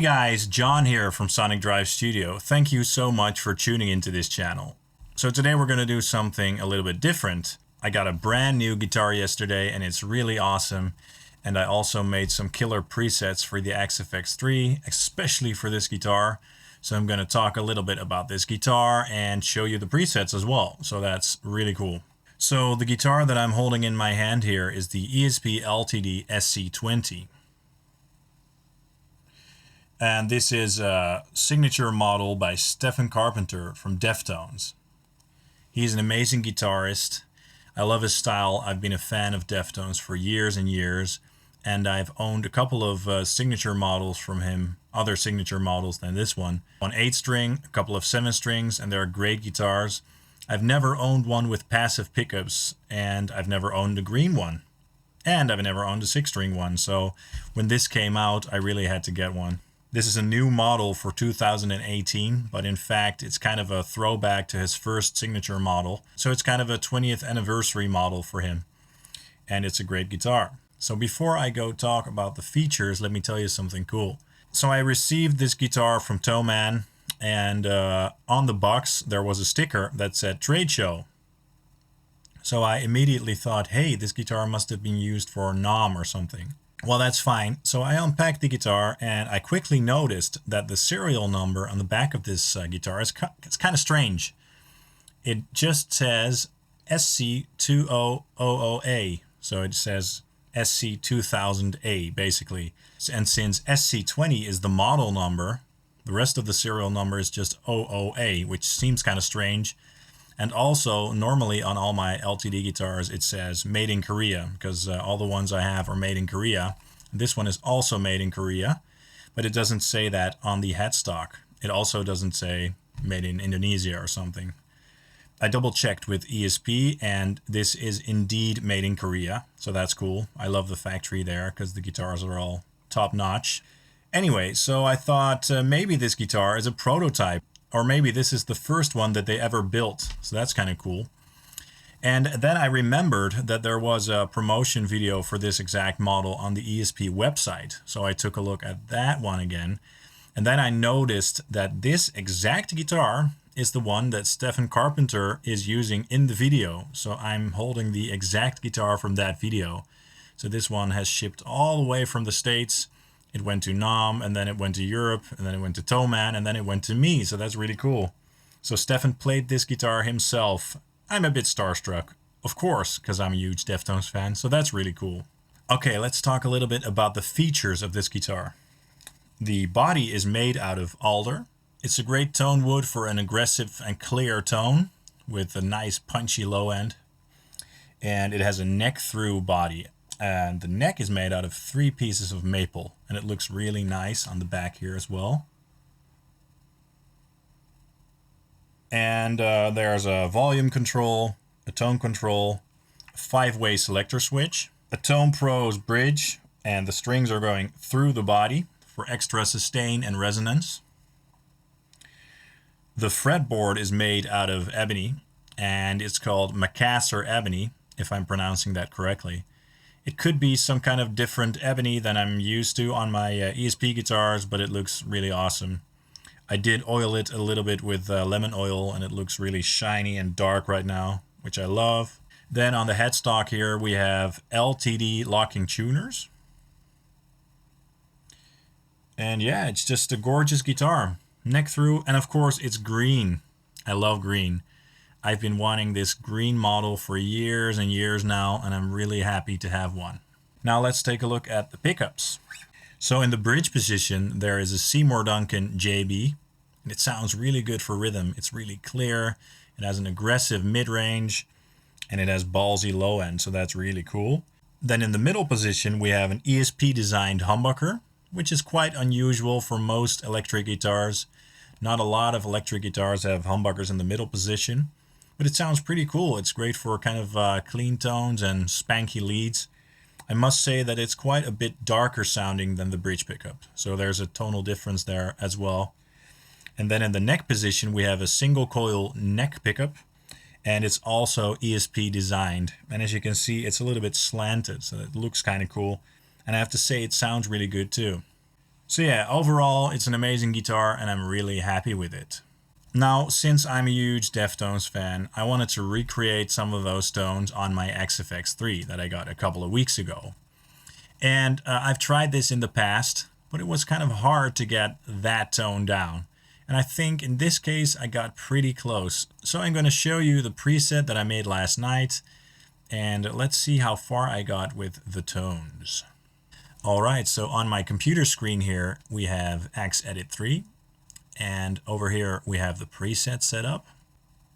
Hey guys, John here from Sonic Drive Studio. Thank you so much for tuning into this channel. So today we're going to do something a little bit different. I got a brand new guitar yesterday and it's really awesome. And I also made some killer presets for the Axe Fx III, especially for this guitar. So I'm going to talk a little bit about this guitar and show you the presets as well. So that's really cool. So the guitar that I'm holding in my hand here is the ESP LTD SC-20. And this is a signature model by Carpenter from Deftones. He's an amazing guitarist. I love his style. I've been a fan of Deftones for years and years. And I've owned a couple of signature models from him, other signature models than this one. One 8-string, a couple of 7-strings, and they're great guitars. I've never owned one with passive pickups, and I've never owned a green one. And I've never owned a 6-string one, so when this came out, I really had to get one. This is a new model for 2018, but in fact, it's kind of a throwback to his first signature model. So it's kind of a 20th anniversary model for him. And it's a great guitar. So before I go talk about the features, let me tell you something cool. So I received this guitar from Toman, and on the box, there was a sticker that said trade show. So I immediately thought, hey, this guitar must have been used for NOM or something. Well, that's fine. So I unpacked the guitar and I quickly noticed that the serial number on the back of this guitar is kind of strange. It just says SC2000A. So it says SC2000A basically. And since SC20 is the model number, the rest of the serial number is just 00A, which seems kind of strange. And also, normally on all my LTD guitars, it says made in Korea, because all the ones I have are made in Korea. This one is also made in Korea, but it doesn't say that on the headstock. It also doesn't say made in Indonesia or something. I double checked with ESP, and this is indeed made in Korea, so that's cool. I love the factory there, because the guitars are all top notch. Anyway, so I thought maybe this guitar is a prototype. Or maybe this is the first one that they ever built. So that's kind of cool. And then I remembered that there was a promotion video for this exact model on the ESP website. So I took a look at that one again. And then I noticed that this exact guitar is the one that Carpenter is using in the video. So I'm holding the exact guitar from that video. So this one has shipped all the way from the States. It went to NOM, and then it went to Europe, and then it went to Toman, and then it went to me, so that's really cool. So Stefan played this guitar himself. I'm a bit starstruck, of course, because I'm a huge Deftones fan, so that's really cool. Okay, let's talk a little bit about the features of this guitar. The body is made out of alder. It's a great tone wood for an aggressive and clear tone, with a nice punchy low end. And it has a neck-thru body. And the neck is made out of 3 pieces of maple, and it looks really nice on the back here as well. And there's a volume control, a tone control, a 5-way selector switch, a Tone Pros bridge, and the strings are going through the body for extra sustain and resonance. The fretboard is made out of ebony, and it's called Macassar ebony, if I'm pronouncing that correctly. It could be some kind of different ebony than I'm used to on my ESP guitars, but it looks really awesome. I did oil it a little bit with lemon oil, and it looks really shiny and dark right now, which I love. Then on the headstock here, we have LTD locking tuners. And yeah, it's just a gorgeous guitar. Neck-thru, and of course it's green. I love green. I've been wanting this green model for years and years now, and I'm really happy to have one. Now let's take a look at the pickups. So in the bridge position, there is a Seymour Duncan JB, and it sounds really good for rhythm. It's really clear, it has an aggressive mid-range, and it has ballsy low end, so that's really cool. Then in the middle position, we have an ESP-designed humbucker, which is quite unusual for most electric guitars. Not a lot of electric guitars have humbuckers in the middle position. But it sounds pretty cool. It's great for kind of clean tones and spanky leads. I must say that it's quite a bit darker sounding than the bridge pickup. So there's a tonal difference there as well. And then in the neck position, we have a single coil neck pickup. And it's also ESP designed. And as you can see, it's a little bit slanted. So it looks kind of cool. And I have to say, it sounds really good too. So yeah, overall it's an amazing guitar and I'm really happy with it. Now, since I'm a huge Deftones fan, I wanted to recreate some of those tones on my Axe Fx III that I got a couple of weeks ago. And I've tried this in the past, but it was kind of hard to get that tone down. And I think in this case I got pretty close. So I'm going to show you the preset that I made last night, and let's see how far I got with the tones. Alright, so on my computer screen here we have Axe Edit 3, and over here we have the preset set up.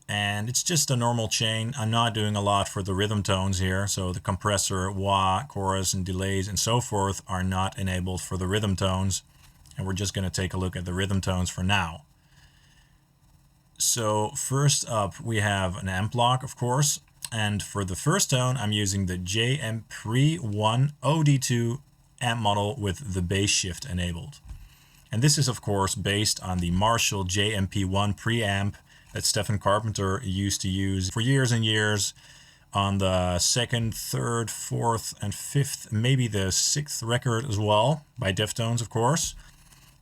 And it's just a normal chain. I'm not doing a lot for the rhythm tones here, so the compressor, wah, chorus, and delays and so forth are not enabled for the rhythm tones. And we're just going to take a look at the rhythm tones for now. So first up we have an amp block, of course, and for the first tone I'm using the JM-Pre-1 OD2 amp model with the bass shift enabled. And this is of course based on the Marshall JMP1 preamp that Stephen Carpenter used to use for years and years on the second, third, fourth, and fifth, maybe the sixth record as well, by Deftones of course.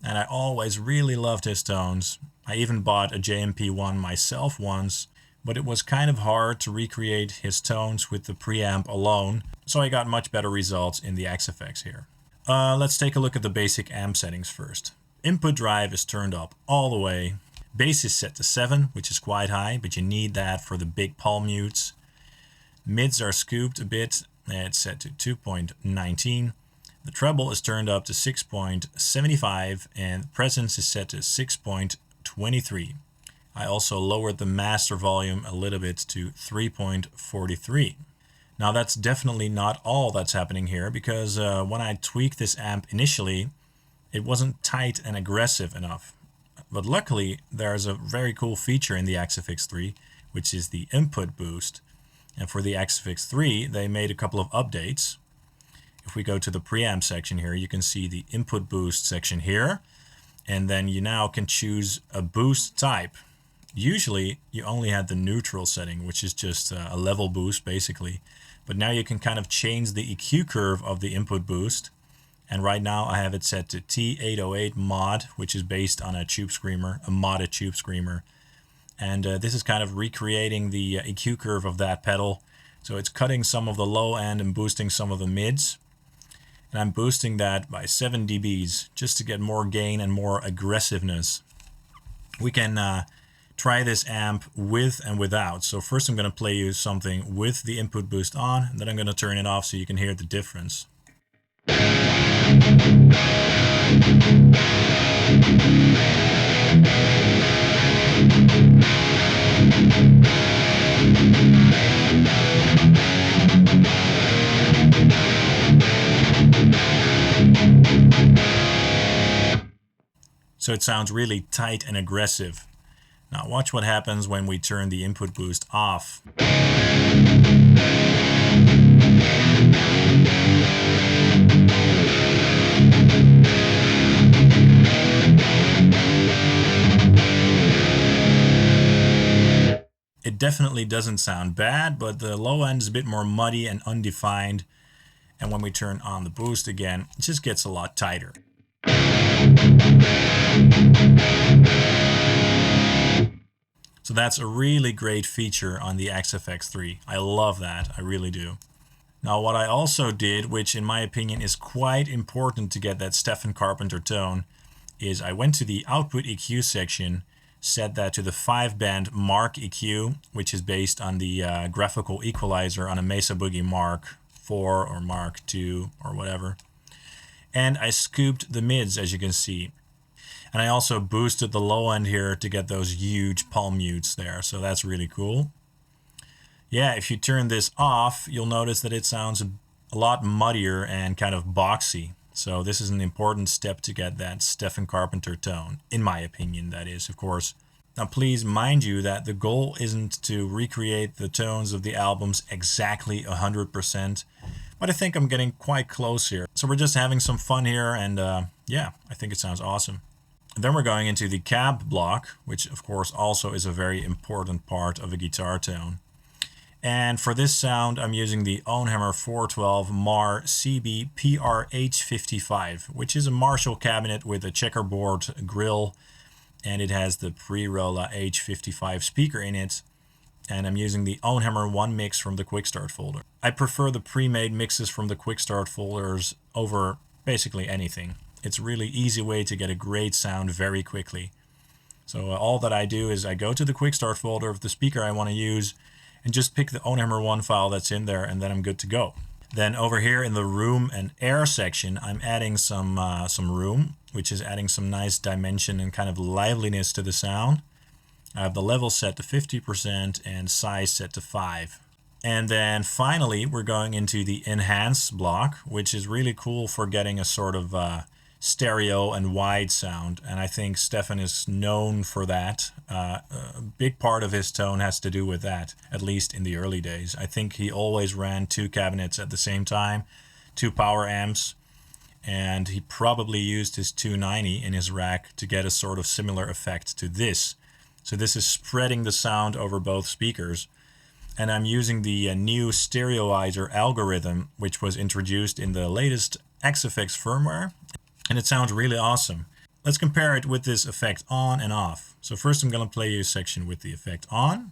And I always really loved his tones. I even bought a JMP1 myself once, but it was kind of hard to recreate his tones with the preamp alone, so I got much better results in the Axe Fx here. Let's take a look at the basic amp settings first. Input drive is turned up all the way. Bass is set to 7, which is quite high, but you need that for the big palm mutes. Mids are scooped a bit, it's set to 2.19. The treble is turned up to 6.75 and presence is set to 6.23. I also lowered the master volume a little bit to 3.43. Now that's definitely not all that's happening here, because when I tweaked this amp initially, it wasn't tight and aggressive enough. But luckily, there's a very cool feature in the Axe Fx III, which is the input boost. And for the Axe Fx III, they made a couple of updates. If we go to the preamp section here, you can see the input boost section here. And then you now can choose a boost type. Usually, you only had the neutral setting, which is just a level boost, basically. But now you can kind of change the EQ curve of the input boost. And right now I have it set to T808 mod, which is based on a tube screamer, a modded tube screamer. And this is kind of recreating the EQ curve of that pedal. So it's cutting some of the low end and boosting some of the mids. And I'm boosting that by 7 dBs just to get more gain and more aggressiveness. We can try this amp with and without. So first I'm going to play you something with the input boost on, and then I'm going to turn it off so you can hear the difference. So it sounds really tight and aggressive. Now watch what happens when we turn the input boost off. It definitely doesn't sound bad, but the low end is a bit more muddy and undefined. And when we turn on the boost again, it just gets a lot tighter. So that's a really great feature on the Axe Fx III. I love that, I really do. Now what I also did, which in my opinion is quite important to get that Stephen Carpenter tone, is I went to the output EQ section, set that to the 5-band Mark EQ, which is based on the graphical equalizer on a Mesa Boogie Mark IV or Mark II or whatever. And I scooped the mids, as you can see. And I also boosted the low end here to get those huge palm mutes there, so that's really cool. Yeah, if you turn this off, you'll notice that it sounds a lot muddier and kind of boxy. So this is an important step to get that Stephen Carpenter tone, in my opinion, that is, of course. Now please mind you that the goal isn't to recreate the tones of the albums exactly 100%, but I think I'm getting quite close here. So we're just having some fun here, and yeah, I think it sounds awesome. Then we're going into the cab block, which of course also is a very important part of a guitar tone. And for this sound, I'm using the Ownhammer 412 MAR CB PRH55, which is a Marshall cabinet with a checkerboard grille, and it has the pre-Rolla H55 speaker in it. And I'm using the Ownhammer 1 mix from the Quick Start folder. I prefer the pre-made mixes from the Quick Start folders over basically anything. It's a really easy way to get a great sound very quickly. So all that I do is I go to the Quick Start folder of the speaker I want to use and just pick the Ownhammer 1 file that's in there, and then I'm good to go. Then over here in the room and air section, I'm adding some room, which is adding some nice dimension and kind of liveliness to the sound. I have the level set to 50% and size set to 5. And then finally, we're going into the enhance block, which is really cool for getting a sort of stereo and wide sound. And I think Stefan is known for that. A big part of his tone has to do with that, at least in the early days. I think he always ran 2 cabinets at the same time, 2 power amps, and he probably used his 290 in his rack to get a sort of similar effect to this. So this is spreading the sound over both speakers. And I'm using the new stereoizer algorithm, which was introduced in the latest Axe Fx firmware. And it sounds really awesome. Let's compare it with this effect on and off. So first I'm going to play you a section with the effect on.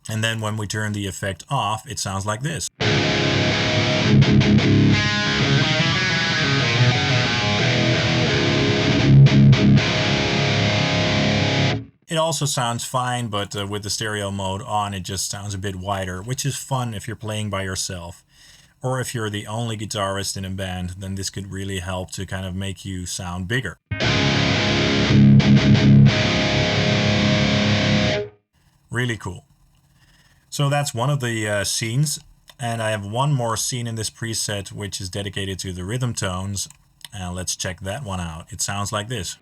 And then when we turn the effect off, it sounds like this. It also sounds fine, but with the stereo mode on, it just sounds a bit wider, which is fun if you're playing by yourself. Or if you're the only guitarist in a band, then this could really help to kind of make you sound bigger. Really cool. So that's one of the scenes, and I have one more scene in this preset which is dedicated to the rhythm tones. Let's check that one out. It sounds like this.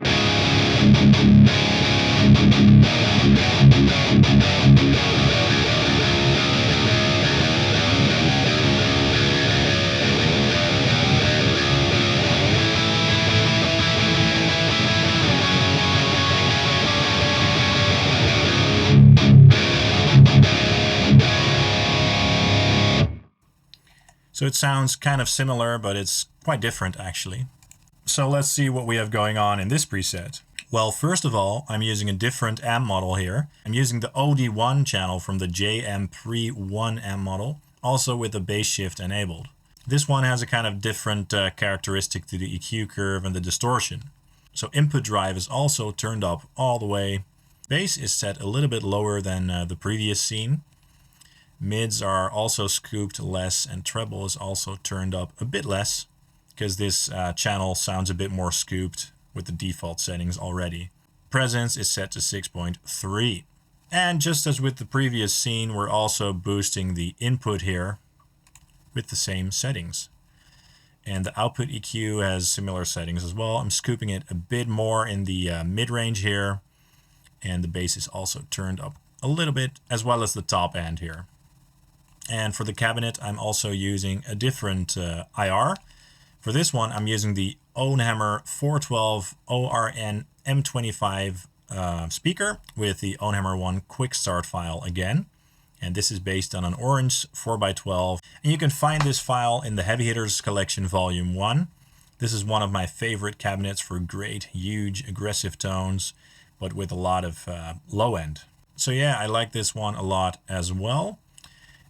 So it sounds kind of similar, but it's quite different actually. So let's see what we have going on in this preset. Well, first of all, I'm using a different amp model here. I'm using the OD1 channel from the JM Pre-1 amp model, also with the bass shift enabled. This one has a kind of different characteristic to the EQ curve and the distortion. So input drive is also turned up all the way. Bass is set a little bit lower than the previous scene. Mids are also scooped less, and treble is also turned up a bit less because this channel sounds a bit more scooped with the default settings already. Presence is set to 6.3. And just as with the previous scene, we're also boosting the input here with the same settings. And the output EQ has similar settings as well. I'm scooping it a bit more in the mid-range here, and the bass is also turned up a little bit, as well as the top end here. And for the cabinet, I'm also using a different IR. For this one, I'm using the Ownhammer 412 ORN M25 speaker with the Ownhammer 1 Quick Start file again. And this is based on an orange 4x12. And you can find this file in the Heavy Hitters Collection Volume 1. This is one of my favorite cabinets for great, huge, aggressive tones, but with a lot of low end. So yeah, I like this one a lot as well.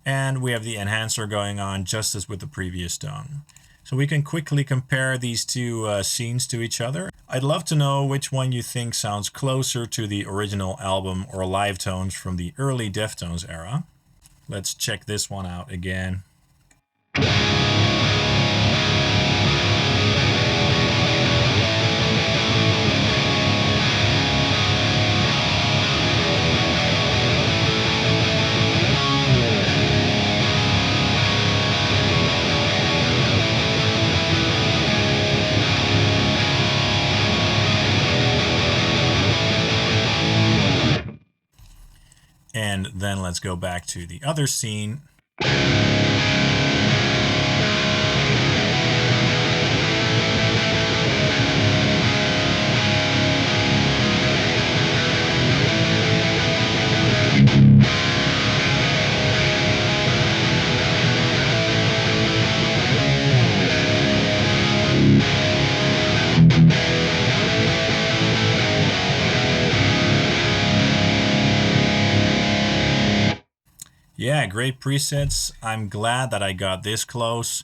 And we have the enhancer going on just as with the previous tone. So we can quickly compare these two scenes to each other. I'd love to know which one you think sounds closer to the original album or live tones from the early Deftones era. Let's check this one out again. And then let's go back to the other scene. Yeah, great presets. I'm glad that I got this close.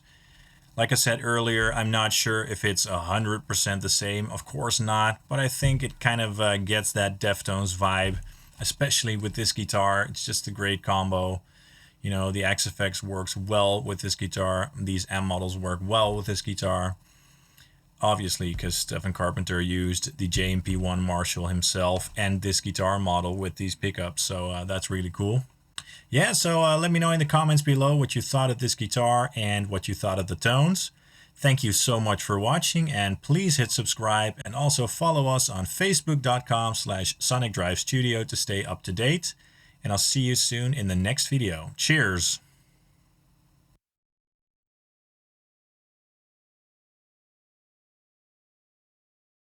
Like I said earlier, I'm not sure if it's 100% the same. Of course not, but I think it kind of gets that Deftones vibe, especially with this guitar. It's just a great combo. You know, the Axe Fx works well with this guitar. These M models work well with this guitar. Obviously, because Stephen Carpenter used the JMP1 Marshall himself and this guitar model with these pickups. So that's really cool. Yeah, so let me know in the comments below what you thought of this guitar and what you thought of the tones. Thank you so much for watching, and please hit subscribe and also follow us on facebook.com/sonicdrivestudio to stay up to date. And I'll see you soon in the next video. Cheers!